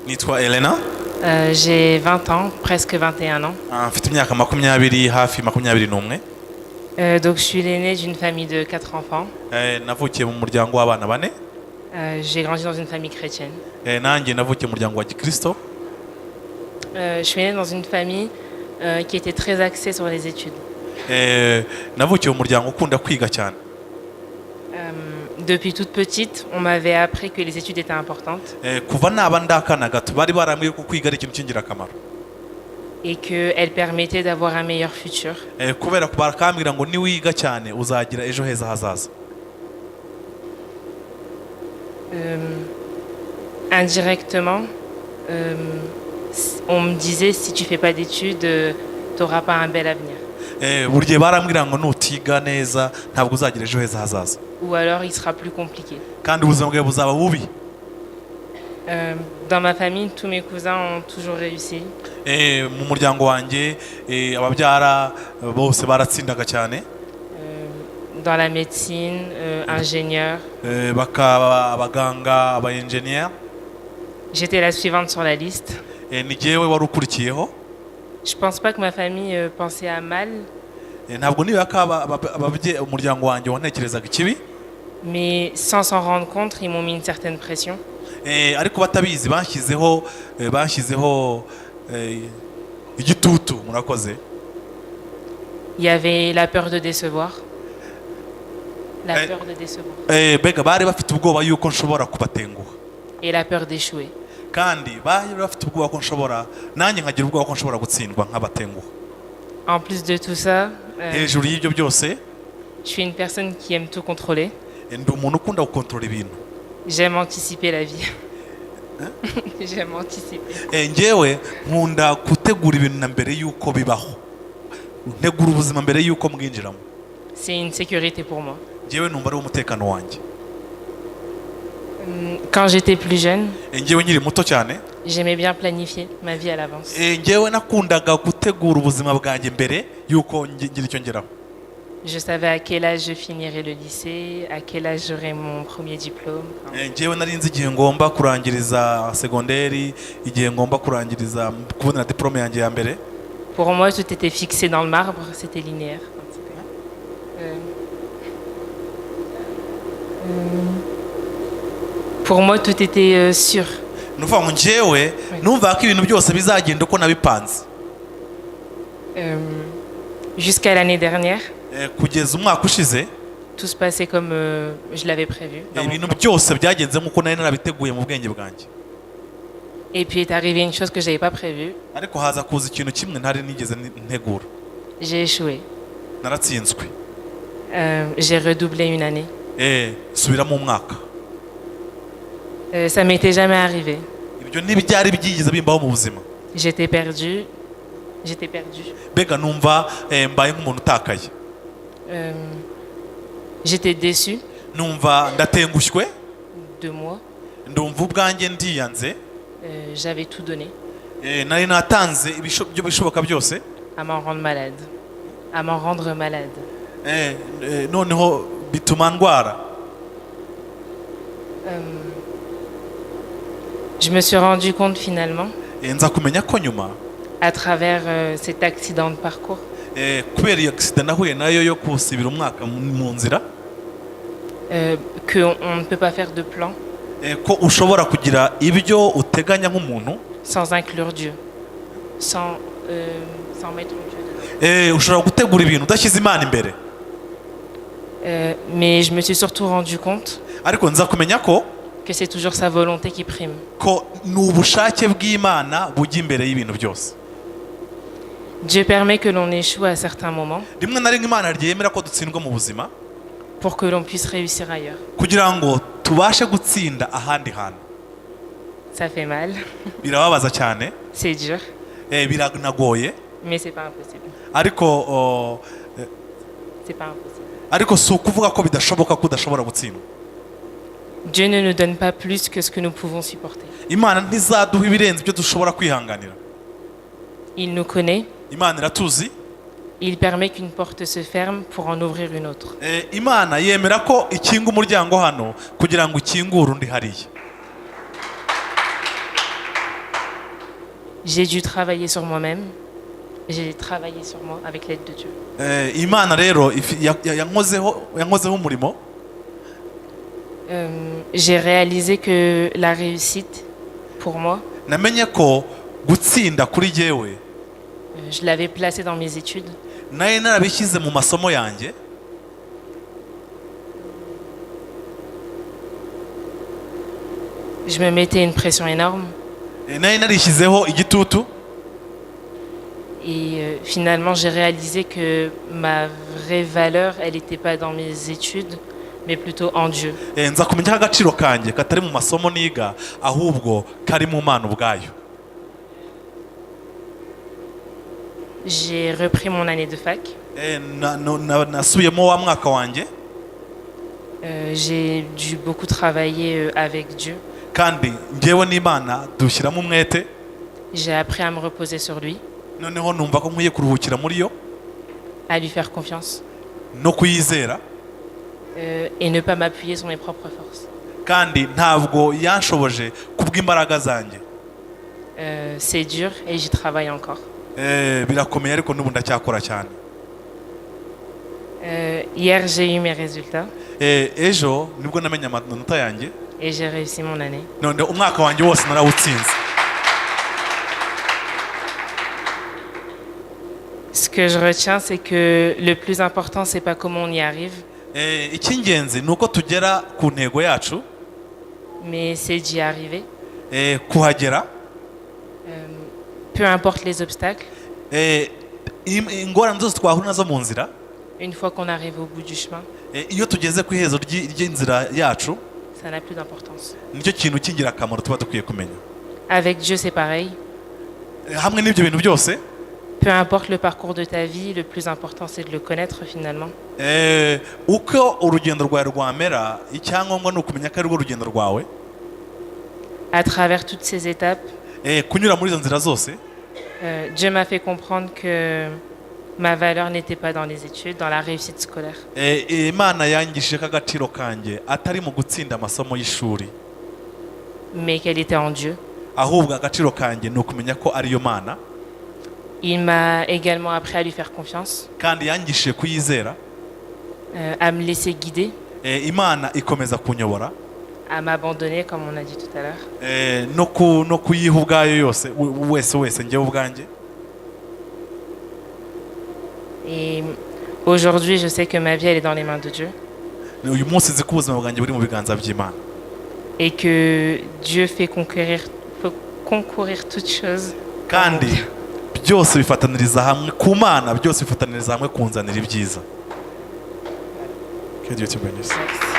Nitwa Elena. J'ai 20 ans, presque 21 ans. Mfite imyaka 20 hafi 21. Donc je suis l'aîné d'une famille de 4 enfants. Navukiye mu muryango w'abana bane. J'ai grandi dans une famille chrétienne. Nanjye navukiye mu muryango wa Gikristo. Je suis né dans une famille qui était très axée sur les études. Navukiye mu muryango ukunda kwiga cyane. Depuis toute petite, on m'avait appris que les études étaient importantes. Kuva naba ndakana gato bari barambwiye ko kwiga ari ikintu cy'ingirakamaro. Et qu'elles permettaient d'avoir un meilleur futur. Kubera ko barakambwira ngo ni wiga cyane uzagira ejo heza hazaza. Indirectement, on me disait si tu fais pas d'études, t'auras pas un bel avenir. Burya barambwira ngo nutiga neza ntabwo uzagira ejo heza hazaza. Ou alors il sera plus compliqué. Kandi ubuzima bwawe buzaba bubi. Dans ma famille, tous mes cousins ont toujours réussi. Mu muryango wanjye ababyara bose baratsindaga cyane. Dans la médecine, ingénieur. Bakaba abaganga, aba-ingénieur. J'étais la suivante sur la liste. Ni jewe wari ukurikiyeho. Je pense pas que ma famille pensait à mal. Ntabwo niba ababye umuryango wanjye wantekerezaga ikibi. Mais sans s'en rendre compte, ils m'ont mis une certaine pression. Ariko batabizi banshyizeho igitutu murakoze. Il y avait la peur de décevoir. La peur de décevoir. Bega bari bafite ubwoba yuko nshobora kubatenguha. Et la peur d'échouer. Kandi bari bafite ubwoba ko nshobora nanjye nkagira ubwoba ko nshobora gutsindwa nkabatenguha. En plus de tout ça, hejuru y'ibyo byose, je suis une personne qui aime tout contrôler. Ndi umuntu ukunda gukontorora ibintu. J'aime anticiper la vie. J'aime anticiper. Njyewe nkunda gutegura ibintu na mbere yuko bibaho. Ntegura ubuzima mbere yuko mwinjiramo. C'est une sécurité pour moi. Njyewe numva ari umutekano wanjye. Quand j'étais plus jeune, njyewe nkiri muto cyane, j'aimais bien planifier ma vie à l'avance. Njyewe nakundaga gutegura ubuzima bwanjye mbere yuko ngira icyo ngeraho. Je savais à quel âge je finirais le lycée, à quel âge j'aurais mon premier diplôme. Njyewe nari nzi igihe ngomba kurangiriza secondaire, igihe ngomba kurangiriza kubona diplôme yanjye ya mbere. Pour moi, tout était fixé dans le marbre, c'était linéaire. Pour moi, tout était sûr. Nuvuga ngo njyewe numva ko ibintu byose bizagenda uko nabipanze. Jusqu'à l'année dernière. Kugeza umwaka ushize, tout se passait comme je l'avais prévu. Ibintu byose byagenze nkuko nari narabiteguye mu bwenge bwanjye. Et puis est arrivé une chose que j'avais pas prévue. Ariko haza kuza ikintu kimwe ntari nigeze ntegura. J'ai échoué. Naratsinzwe. J'ai redoublé une année. Subira mu mwaka. Ça m'était jamais arrivé. Ibyo ntibyari byigeze bimbaho mu buzima. J'étais perdu. Bega numva mbaye nk'umuntu utakaye. J'étais déçu. Numva ndatengushywe. De moi. Ndumva ubwanjye ndiyanze. J'avais tout donné. Nari natanze ibyo bishoboka byose. À m'en rendre malade. À m'en rendre malade. Noneho bituma ndwara. Je me suis rendu compte finalement. Nza kumenya ko nyuma. À travers cet accident de parcours. Kubera iyo accident nahuye nayo yo kusibira umwaka mu nzira. Qu'on ne peut pas faire de plan. Ko ushobora kugira ibyo uteganya nk'umuntu. Sans inclure Dieu. Sans mettre Dieu dedans. Ushobora gutegura ibintu udashyize Imana imbere. Mais je me suis surtout rendu compte. Ariko nza kumenya ko. Que c'est toujours sa volonté qui prime. Ko n'ubushake bw'Imana bujya imbere y'ibintu byose. Dieu permet que l'on échoue à certains moments. Rimwe na rimwe Imana ryemera ko dutsindwa mu buzima. Pour que l'on puisse réussir ailleurs. Kugira ngo tubashe gutsinda ahandi hantu. Ça fait mal. Birababaza cyane. C'est dur. Biranagoye. Mais c'est pas impossible. Ariko c'est pas impossible. Ariko si ukuvuga ko bidashoboka ko udashobora gutsindwa. Dieu ne nous donne pas plus que ce que nous pouvons supporter. Imana ntizaduha ibirenze ibyo dushobora kwihanganira. Il nous connaît. Imana iratuzi. Il permet qu'une porte se ferme pour en ouvrir une autre. Imana yemera ko ikinga umuryango hano kugira ngo ikingure undi hariya. J'ai dû travailler sur moi-même. J'ai travaillé sur moi avec l'aide de Dieu. Imana rero yankozeho umurimo. J'ai réalisé que la réussite, pour moi, Namenye ko gutsinda kuri jyewe je l'avais placée dans mes études. nari narabishyize mu masomo yanjye. Je me mettais une pression énorme. Nari narishyizeho igitutu. Et finalement, j'ai réalisé que ma vraie valeur, elle n'était pas dans mes études, mais plutôt en Dieu. Nza kumenya ko agaciro kanjye katari mu masomo niga ahubwo kari mu Mana ubwayo. J'ai repris mon année de fac. Nasubiyemo wa mwaka wanjye. J'ai dû beaucoup travailler avec Dieu. Kandi njyewe n'Imana dushyiramo umwete. J'ai appris à me reposer sur lui, Noneho numva ko nkwiye kuruhukira muri yo à lui faire confiance no kuyizera. et ne pas m'appuyer sur mes propres forces. Kandi ntabwo yanshoboje kubw'imbaraga zanjye. C'est dur et j'y travaille encore. Birakomeye ariko n'ubu ndacyakora cyane. Hier, j'ai eu mes résultats Ejo nibwo namenye amanota yanjye. et j'ai réussi mon année. None umwaka wanjye wose narawutsinze. Ce que je retiens, c'est que le plus important, c'est pas comment on y arrive, Icy'ingenzi ni uko tugera ku ntego yacu, mais c'est d'y arriver. kuhagera. Peu importe les obstacles, Ingorane zose twahura nazo mu nzira, une fois qu'on arrive au bout du chemin, iyo tugeze ku iherezo ry'inzira yacu, ça n'a plus d'importance. nicyo kintu cy'ingirakamaro tuba dukwiye kumenya. Avec Dieu, c'est pareil. Hamwe n'ibyo bintu byose, Peu importe le parcours de ta vie, le plus important, c'est de le connaître finalement. uko urugendo rwawe rwamera, icyangombwa ni ukumenya ko ari rwo rugendo rwawe. À travers toutes ces étapes, Kunyura muri izo nzira zose, Dieu m'a fait comprendre que ma valeur n'était pas dans les études, dans la réussite scolaire, Imana yangishije ko agaciro kanjye atari mu gutsinda amasomo y'ishuri, mais qu'elle était en Dieu. ahubwo agaciro kanjye ni ukumenya ko ariyo Mana. Il m'a également appris à lui faire confiance, Kandi yangishije kuyizera. à me laisser guider, Imana ikomeza kunyobora, à m'abandonner, comme on a dit tout à l'heure. no kuyiha ubwayo yose, wese njyewe ubwanjye. Et aujourd'hui, je sais que ma vie, elle est dans les mains de Dieu. Uyu munsi nzi ko ubuzima bwanjye buri mu biganza by'Imana. Et que Dieu fait concourir toutes choses. Kandi byose bifataniriza hamwe ku Mana, byose bifataniriza hamwe kunzanira ibyiza. Que Dieu te bénisse. Merci.